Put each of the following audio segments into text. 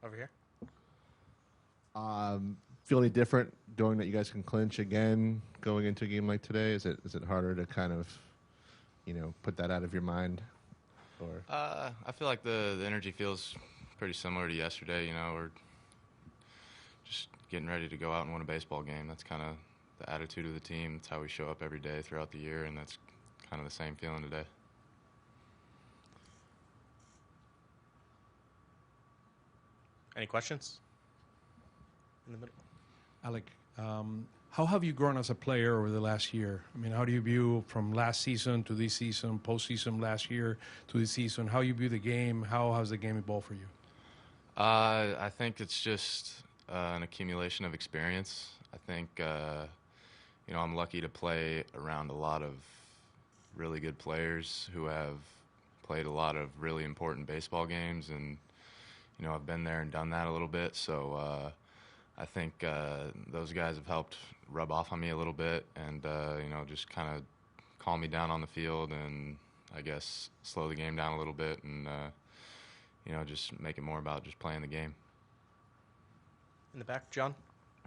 Over here. Feel any different knowing that you guys can clinch again going into a game like today? Is it harder to kind of, put that out of your mind? Or I feel like the energy feels pretty similar to yesterday. We're just getting ready to go out and win a baseball game. That's kind of the attitude of the team. That's how we show up every day throughout the year, and that's kind of the same feeling today. Any questions? In the middle. Alec, how have you grown as a player over the last year? I mean, how do you view from last season to this season, postseason last year to this season? How you view the game? How has the game evolved for you? I think it's just an accumulation of experience. I think, I'm lucky to play around a lot of really good players who have played a lot of really important baseball games, and, I've been there and done that a little bit. So I think those guys have helped rub off on me a little bit and, just kind of calm me down on the field and, I guess, slow the game down a little bit and, just make it more about just playing the game. In the back, John.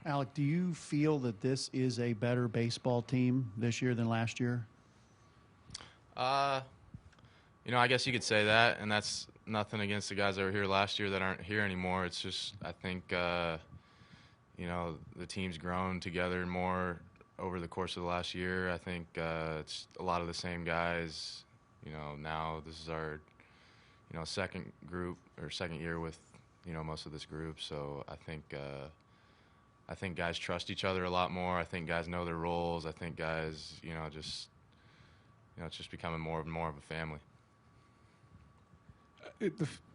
Alec, do you feel that this is a better baseball team this year than last year? I guess you could say that, and that's nothing against the guys that were here last year that aren't here anymore. It's just I think, the team's grown together more over the course of the last year. I think it's a lot of the same guys. Now this is our, second group or second year with, most of this group. So I think guys trust each other a lot more. I think guys know their roles. I think guys, it's just becoming more of a family.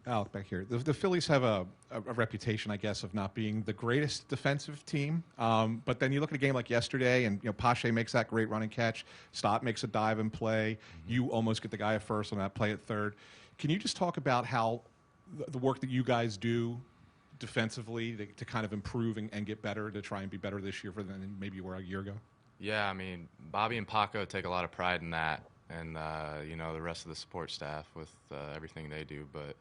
Alec, back here. The Phillies have a reputation, I guess, of not being the greatest defensive team. But then you look at a game like yesterday, and Pache makes that great running catch. Stott makes a dive and play. Mm-hmm. You almost get the guy at first on that play at third. Can you just talk about how the work that you guys do defensively to kind of improve and get better, to try and be better this year than maybe you were a year ago? Yeah, I mean, Bobby and Paco take a lot of pride in that, and the rest of the support staff with everything they do. But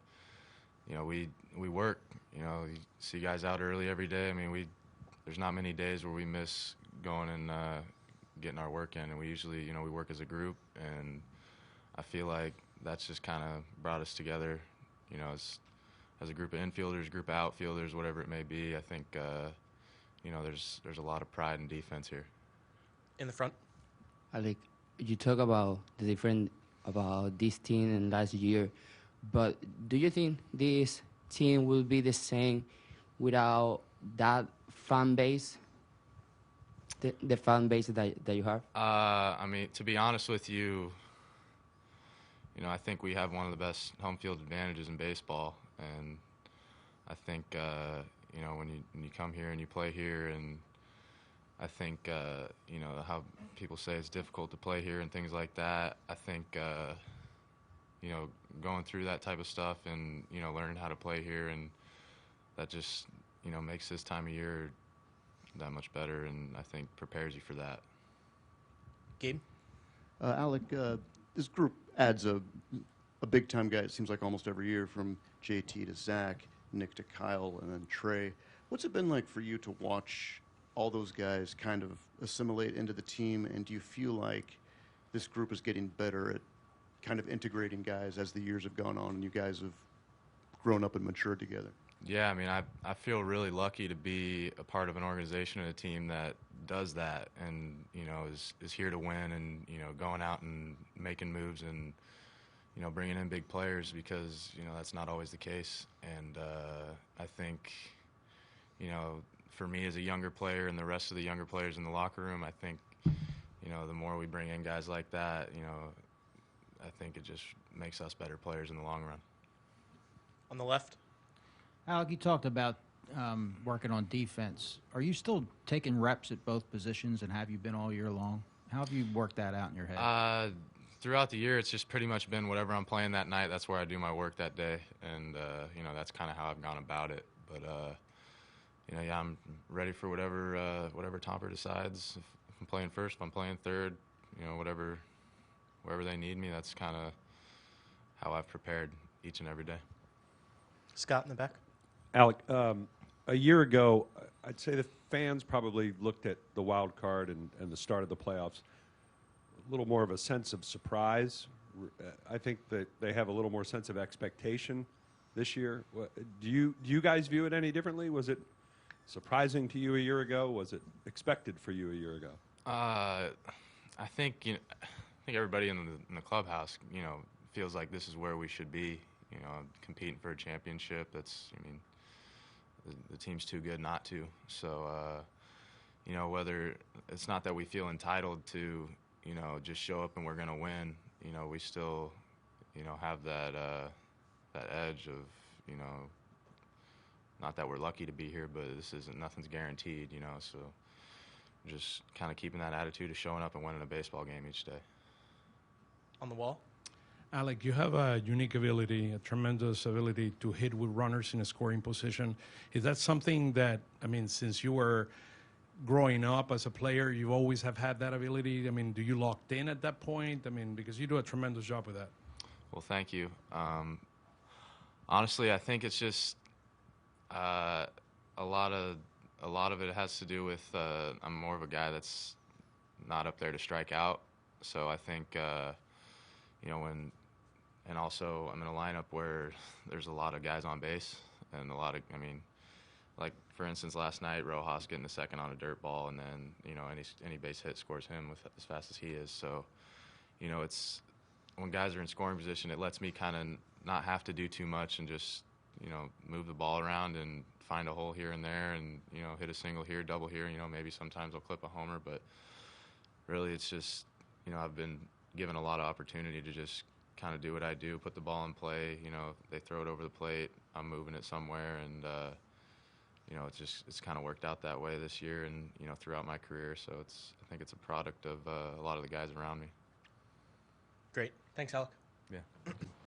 we work. You see guys out early every day. I mean, there's not many days where we miss going and getting our work in, and we usually we work as a group, and I feel like that's just kind of brought us together. As a group of infielders, group of outfielders, whatever it may be. I think there's a lot of pride in defense here. In the front. Alec, you talk about the different about this team and last year, but do you think this team will be the same without that fan base, the fan base that you have? I mean, to be honest with you, I think we have one of the best home field advantages in baseball, and I think when you come here and you play here, and I think how people say it's difficult to play here and things like that. I think going through that type of stuff and learning how to play here, and that just makes this time of year that much better, and I think prepares you for that. Gabe. Alec, this group adds a big-time guy, it seems like almost every year, from JT to Zach, Nick to Kyle, and then Trey. What's it been like for you to watch all those guys kind of assimilate into the team, and do you feel like this group is getting better at kind of integrating guys as the years have gone on and you guys have grown up and matured together? Yeah, I mean, I feel really lucky to be a part of an organization and a team that does that, and is here to win, and going out and making moves and bringing in big players, because that's not always the case. And I think for me as a younger player and the rest of the younger players in the locker room, I think the more we bring in guys like that, I think it just makes us better players in the long run. On the left. Alec, you talked about working on defense. Are you still taking reps at both positions, and have you been all year long? How have you worked that out in your head? Throughout the year, it's just pretty much been whatever I'm playing that night, that's where I do my work that day, and that's kind of how I've gone about it. But yeah, I'm ready for whatever Topper decides. If I'm playing first, if I'm playing third, wherever they need me, that's kind of how I've prepared each and every day. Scott in the back. Alec, a year ago, I'd say the fans probably looked at the wild card and the start of the playoffs a little more of a sense of surprise. I think that they have a little more sense of expectation this year. Do you guys view it any differently? Was it surprising to you a year ago? Was it expected for you a year ago? I think I think everybody in the clubhouse, feels like this is where we should be. Competing for a championship. The team's too good not to. So, whether it's not that we feel entitled to, just show up and we're going to win. We still, have that edge of, not that we're lucky to be here, but nothing's guaranteed. So just kind of keeping that attitude of showing up and winning a baseball game each day. On the wall. Alec, you have a unique ability, a tremendous ability to hit with runners in a scoring position. Is that something that, since you were growing up as a player, you always have had that ability? Do you locked in at that point? Because you do a tremendous job with that. Well, thank you. Honestly, I think it's just a lot of it has to do with I'm more of a guy that's not up there to strike out. So I think and also I'm in a lineup where there's a lot of guys on base and a lot of like for instance last night Rojas getting the second on a dirt ball, and then any base hit scores him with as fast as he is. So it's when guys are in scoring position, it lets me kind of not have to do too much and just move the ball around and find a hole here and there, and hit a single here, double here. Maybe sometimes I'll clip a homer, but really it's just I've been given a lot of opportunity to just kind of do what I do, put the ball in play. They throw it over the plate, I'm moving it somewhere, and it's kind of worked out that way this year and throughout my career. So I think it's a product of a lot of the guys around me. Great. Thanks, Alec. Yeah.